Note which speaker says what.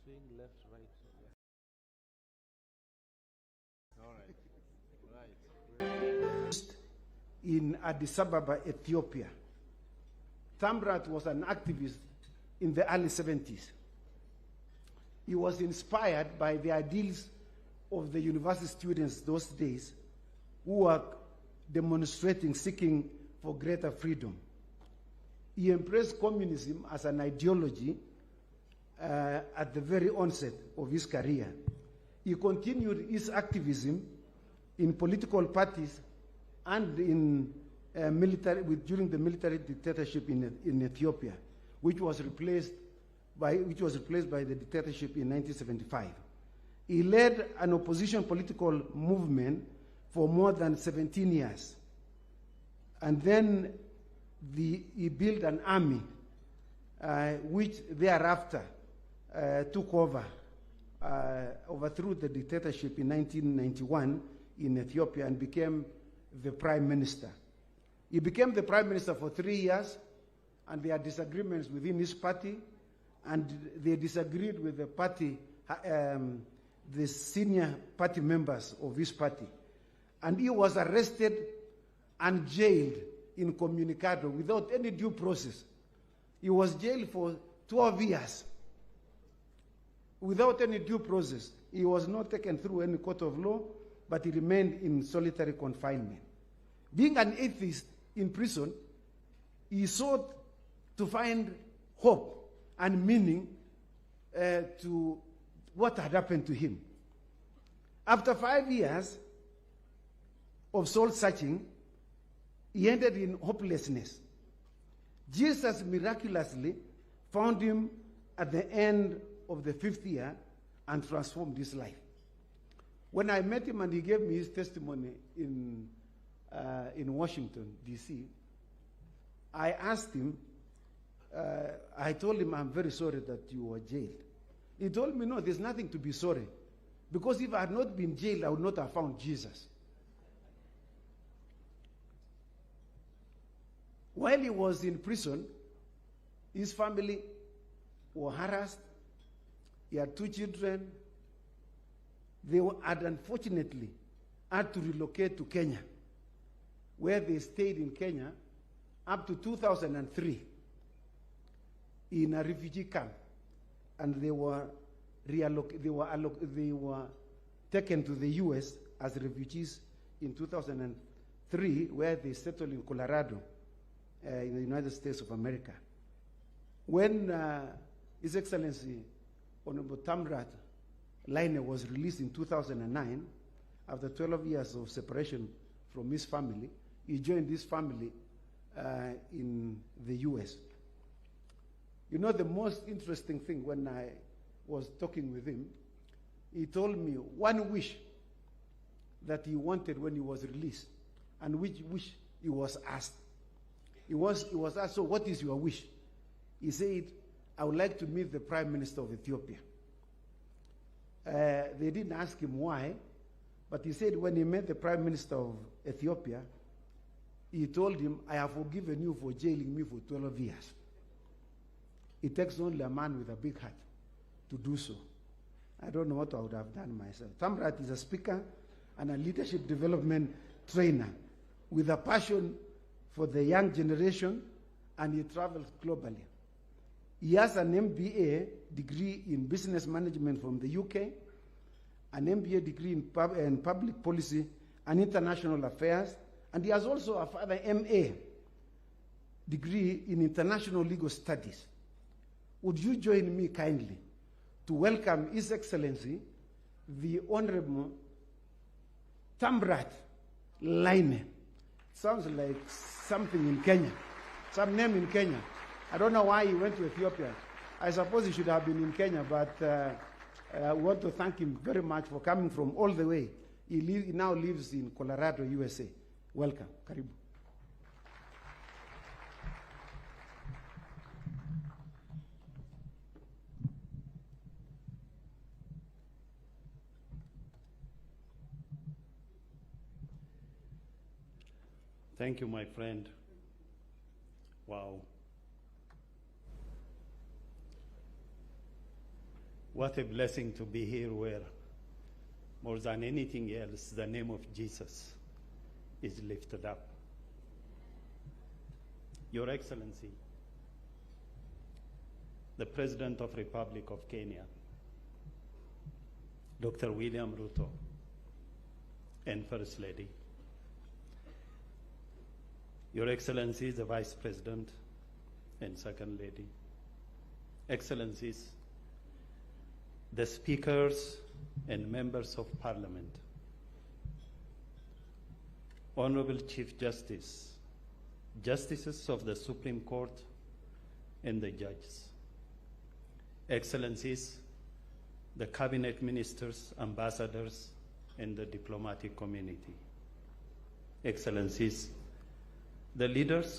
Speaker 1: saying left, right. All right. Right.
Speaker 2: In Addis Ababa, Ethiopia. Tamrat was an activist in the early 70s. He was inspired by the ideals of the university students those days who were demonstrating, seeking for greater freedom. He embraced communism as an ideology at the very onset of his career. He continued his activism in political parties and in during the military dictatorship in Ethiopia, which was replaced by the dictatorship in 1975. He led an opposition political movement for more than 17 years. And then he built an army, which thereafter took over, overthrew the dictatorship in 1991 in Ethiopia and became the prime minister. He became the prime minister for 3 years, and there are disagreements within his party, and they disagreed with the party, the senior party members of his party. And he was arrested and jailed in Communicado without any due process. He was jailed for 12 years without any due process. He was not taken through any court of law, but he remained in solitary confinement. Being an atheist in prison, he sought to find hope and meaning to what had happened to him. After 5 years of soul searching, he ended in hopelessness. Jesus miraculously found him at the end of the 5th year and transformed his life. When I met him and he gave me his testimony in Washington, D.C., I asked him, I told him, I'm very sorry that you were jailed. He told me, no, there's nothing to be sorry. Because if I had not been jailed, I would not have found Jesus. While he was in prison, his family were harassed. He had 2 children. They had unfortunately had to relocate to Kenya, where they stayed in Kenya up to 2003 in a refugee camp, and they were taken to the U.S. as refugees in 2003, where they settled in Colorado, in the United States of America. When His Excellency Honorable Tamrat Laine was released in 2009, after 12 years of separation from his family, he joined his family in the U.S. You know, the most interesting thing, when I was talking with him, he told me one wish that he wanted when he was released, and which wish he was asked. He was asked, so what is your wish? He said, I would like to meet the Prime Minister of Ethiopia. They didn't ask him why, but he said when he met the Prime Minister of Ethiopia, he told him, I have forgiven you for jailing me for 12 years. It takes only a man with a big heart to do so. I don't know what I would have done myself. Tamrat is a speaker and a leadership development trainer with a passion for the young generation, and he travels globally. He has an MBA degree in business management from the UK, an MBA degree in public policy and international affairs, and he has also a further MA degree in international legal studies. Would you join me kindly to welcome His Excellency, the Honorable Tamrat Laine? Sounds like something in Kenya, some name in Kenya. I don't know why he went to Ethiopia. I suppose he should have been in Kenya, but I want to thank him very much for coming from all the way. He now lives in Colorado, USA. Welcome. Karibu.
Speaker 3: Thank you, my friend. Wow. What a blessing to be here where, more than anything else, the name of Jesus is lifted up. Your Excellency, the President of Republic of Kenya, Dr. William Ruto, and First Lady, Your Excellency, the Vice President and Second Lady, Excellencies, the Speakers and Members of Parliament, Honorable Chief Justice, Justices of the Supreme Court, and the judges, Excellencies, the Cabinet Ministers, Ambassadors, and the diplomatic community, Excellencies, the leaders